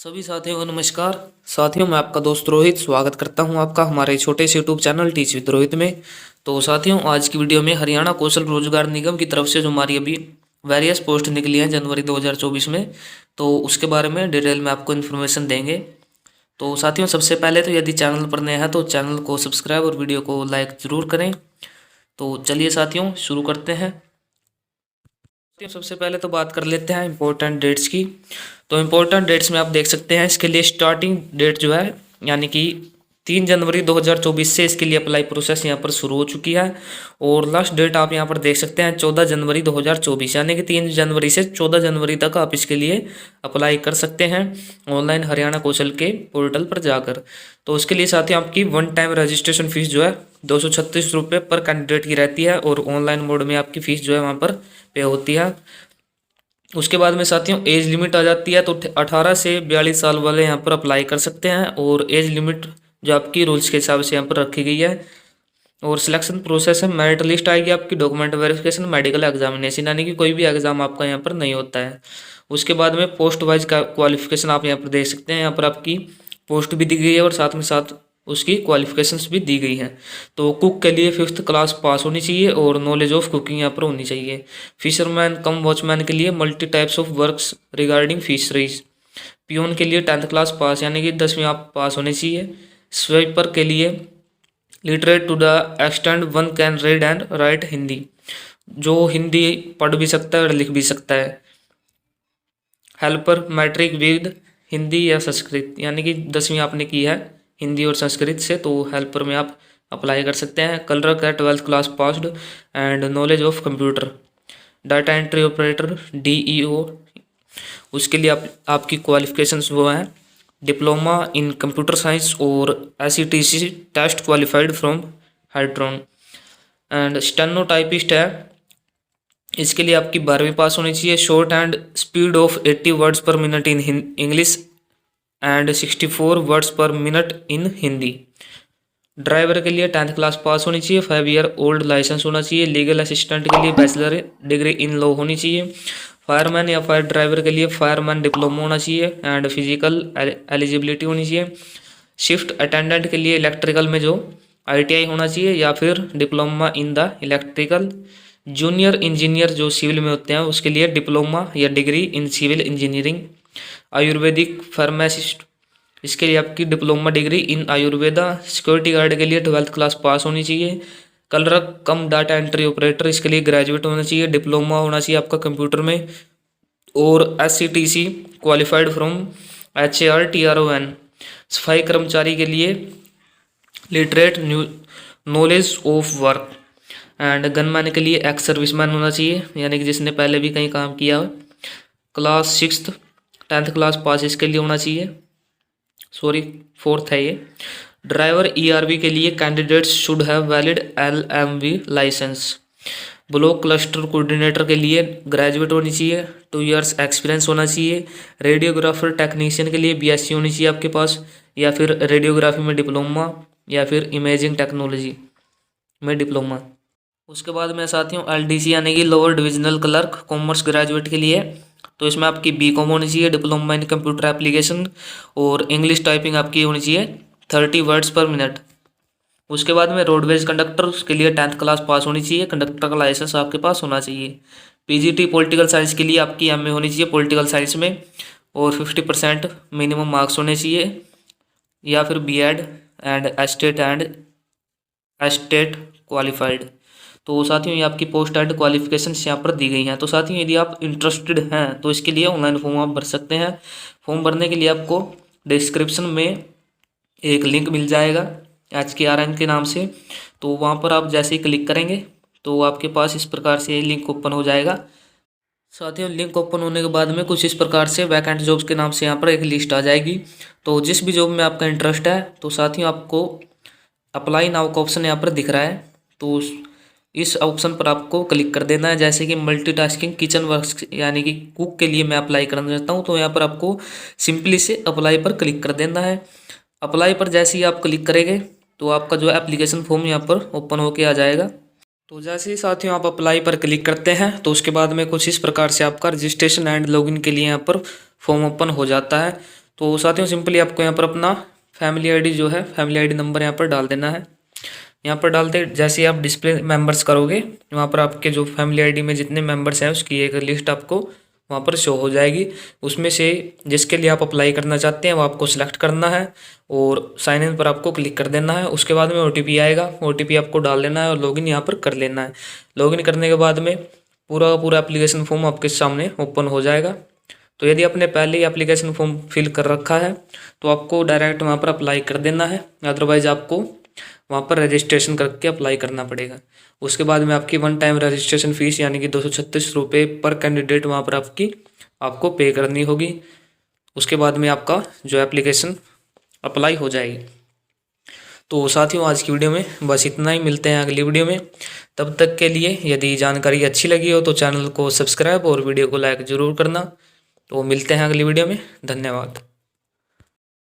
सभी साथियों को नमस्कार। साथियों, मैं आपका दोस्त रोहित स्वागत करता हूं आपका हमारे छोटे से YouTube channel teach with Rohit में। तो साथियों, आज की वीडियो में हरियाणा कौशल रोजगार निगम की तरफ से जो हमारी अभी वेरियस पोस्ट निकली हैं जनवरी 2024 में, तो उसके बारे में डिटेल में आपको इन्फॉर्मेशन देंगे। तो साथियों, सबसे पहले तो यदि चैनल पर नया है तो चैनल को सब्सक्राइब और वीडियो को लाइक ज़रूर करें। तो चलिए साथियों, शुरू करते हैं। सबसे पहले तो बात कर लेते हैं इम्पोर्टेंट डेट्स की। तो इम्पोर्टेंट डेट्स में आप देख सकते हैं, इसके लिए स्टार्टिंग डेट जो है यानी कि 3 जनवरी 2024 से इसके लिए अप्लाई प्रोसेस यहाँ पर शुरू हो चुकी है। और लास्ट डेट आप यहाँ पर देख सकते हैं 14 जनवरी 2024, यानी कि 3 जनवरी से 14 जनवरी तक आप इसके लिए अप्लाई कर सकते हैं ऑनलाइन हरियाणा कौशल के पोर्टल पर जाकर। तो उसके लिए साथ ही आपकी वन टाइम रजिस्ट्रेशन फीस जो है 236 रुपये पर कैंडिडेट की रहती है, और ऑनलाइन मोड में आपकी फ़ीस जो है वहाँ पर पे होती है। उसके बाद में साथियों एज लिमिट आ जाती है, तो 18 से 42 साल वाले यहाँ पर अप्लाई कर सकते हैं, और एज लिमिट जो आपकी रूल्स के हिसाब से यहाँ पर रखी गई है। और सिलेक्शन प्रोसेस है, मेरिट लिस्ट आएगी आपकी, डॉक्यूमेंट वेरिफिकेशन, मेडिकल एग्जामिनेशन, यानी कि कोई भी एग्जाम आपका यहाँ पर नहीं होता है। उसके बाद में पोस्ट वाइज का क्वालिफिकेशन आप यहाँ पर देख सकते हैं, यहाँ पर आपकी पोस्ट भी दी गई है और साथ में साथ उसकी क्वालिफिकेशंस भी दी गई हैं। तो कुक के लिए 5th क्लास पास होनी चाहिए और नॉलेज ऑफ कुकिंग यहाँ पर होनी चाहिए। फिशरमैन कम वॉचमैन के लिए multi types of works regarding fisheries. Peon के लिए 10th क्लास पास यानी कि 10वीं आप पास होनी चाहिए। स्वीपर के लिए literate to the extend one can read and write Hindi, जो हिंदी पढ़ भी सकता है और लिख भी सकता है। हेल्पर मैट्रिक विद हिंदी या संस्कृत, यानी कि 10वीं आपने की है हिंदी और संस्कृत से, तो हेल्पर में आप अप्लाई कर सकते हैं। क्लर्क है 12th class passed and knowledge of computer. Data entry operator DEO, उसके लिए आपकी क्वालिफिकेशंस वो हैं डिप्लोमा इन कंप्यूटर साइंस और SETC टेस्ट क्वालिफाइड फ्रॉम हाइड्रोन। एंड स्टेनोटाइपिस्ट है, इसके लिए आपकी 12वीं पास होनी चाहिए। Short and speed of 80 words per minute in English and 64 words per minute in Hindi. Driver के लिए 10th क्लास पास होनी चाहिए, 5 ईयर ओल्ड लाइसेंस होना चाहिए। लीगल असिस्टेंट के लिए बैचलर डिग्री इन लॉ होनी चाहिए। फायरमैन या फायर ड्राइवर के लिए फायरमैन डिप्लोमा होना चाहिए एंड फिजिकल एलिजिबिलिटी होनी चाहिए। शिफ्ट अटेंडेंट के लिए इलेक्ट्रिकल में जो ITI होना चाहिए या फिर diploma in the electrical. Junior engineer जो सिविल में होते हैं उसके लिए डिप्लोमा या degree in civil engineering. Ayurvedic pharmacist, इसके लिए आपकी diploma degree in Ayurveda. Security guard के लिए 12th क्लास पास होनी चाहिए। Clerk cum data entry operator, इसके लिए ग्रेजुएट होना चाहिए, डिप्लोमा होना चाहिए आपका कंप्यूटर में, और SETC क्वालिफाइड फ्रॉम HARTRON। सफाई कर्मचारी के लिए literate knowledge of work. And gunman के लिए एक्स सर्विसमैन होना चाहिए, यानी कि जिसने पहले भी कहीं काम किया हो। Class 6th 10th class pass इसके लिए होना चाहिए, सॉरी 4th है ये। ड्राइवर ERV के लिए candidates should have valid LMV licence. Block cluster coordinator के लिए ग्रेजुएट होनी चाहिए, 2 इयर्स एक्सपीरियंस होना चाहिए। रेडियोग्राफर टेक्नीशियन के लिए BSc होनी चाहिए आपके पास, या फिर रेडियोग्राफी में डिप्लोमा, या फिर इमेजिंग टेक्नोलॉजी में डिप्लोमा। उसके बाद में साथियों LDC यानी कि lower divisional clerk commerce graduate के लिए, तो इसमें आपकी BCom होनी चाहिए, डिप्लोमा इन कंप्यूटर एप्लीकेशन, और इंग्लिश टाइपिंग आपकी होनी चाहिए 30 वर्ड्स पर मिनट। उसके बाद में रोडवेज कंडक्टर, उसके लिए 10th क्लास पास होनी चाहिए, कंडक्टर का लाइसेंस आपके पास होना चाहिए। PGT पॉलिटिकल साइंस के लिए आपकी MA होनी चाहिए पॉलिटिकल साइंस में, और 50% मिनिमम मार्क्स होने चाहिए, या फिर B.Ed एंड एस्टेट क्वालिफाइड। तो साथियों ये आपकी पोस्ट एड क्वालिफिकेशंस यहाँ पर दी गई हैं। तो साथियों यदि आप इंटरेस्टेड हैं तो इसके लिए ऑनलाइन फॉर्म आप भर सकते हैं। फॉर्म भरने के लिए आपको डिस्क्रिप्शन में एक लिंक मिल जाएगा HKRN के नाम से, तो वहाँ पर आप जैसे ही क्लिक करेंगे तो आपके पास इस प्रकार से लिंक ओपन हो जाएगा। साथियों लिंक ओपन होने के बाद में कुछ इस प्रकार से वैकेंट जॉब्स के नाम से यहाँ पर एक लिस्ट आ जाएगी। तो जिस भी जॉब में आपका इंटरेस्ट है तो साथियों आपको अप्लाई नाउ का ऑप्शन यहाँ पर दिख रहा है, तो इस ऑप्शन पर आपको क्लिक कर देना है। जैसे कि मल्टीटास्किंग किचन वर्क्स यानी कि कुक के लिए मैं अप्लाई करना चाहता हूँ, तो यहाँ पर आपको सिंपली से अप्लाई पर क्लिक कर देना है। अप्लाई पर जैसे ही आप क्लिक करेंगे तो आपका जो एप्लीकेशन फॉर्म यहाँ पर ओपन होके आ जाएगा। तो जैसे ही साथियों आप अप्लाई पर क्लिक करते हैं तो उसके बाद में कुछ इस प्रकार से आपका रजिस्ट्रेशन एंड लॉगिन के लिए यहाँ पर फॉर्म ओपन हो जाता है। तो साथियों सिंपली आपको यहाँ पर अपना फैमिली आईडी जो है, फैमिली आईडी नंबर यहाँ पर डाल देना है। यहाँ पर डालते जैसे ही आप डिस्प्ले मेंबर्स करोगे, वहाँ पर आपके जो फैमिली आईडी में जितने मेंबर्स हैं उसकी एक लिस्ट आपको वहाँ पर शो हो जाएगी। उसमें से जिसके लिए आप अप्लाई करना चाहते हैं वो आपको सिलेक्ट करना है और साइन इन पर आपको क्लिक कर देना है। उसके बाद में OTP आएगा, OTP आपको डाल देना है और लॉगिन यहाँ पर कर लेना है। लॉगिन करने के बाद में पूरा एप्लीकेशन फॉर्म आपके सामने ओपन हो जाएगा। तो यदि आपने पहले ही एप्लीकेशन फॉर्म फिल कर रखा है तो आपको डायरेक्ट वहाँ पर अप्लाई कर देना है, अदरवाइज़ आपको वहाँ पर रजिस्ट्रेशन करके अप्लाई करना पड़ेगा। उसके बाद में आपकी वन टाइम रजिस्ट्रेशन फ़ीस यानी कि 236 रुपये पर कैंडिडेट वहाँ पर आपको पे करनी होगी। उसके बाद में आपका जो एप्लीकेशन अप्लाई हो जाएगी। तो साथियों आज की वीडियो में बस इतना ही, मिलते हैं अगली वीडियो में। तब तक के लिए यदि जानकारी अच्छी लगी हो तो चैनल को सब्सक्राइब और वीडियो को लाइक ज़रूर करना। तो मिलते हैं अगली वीडियो में, धन्यवाद।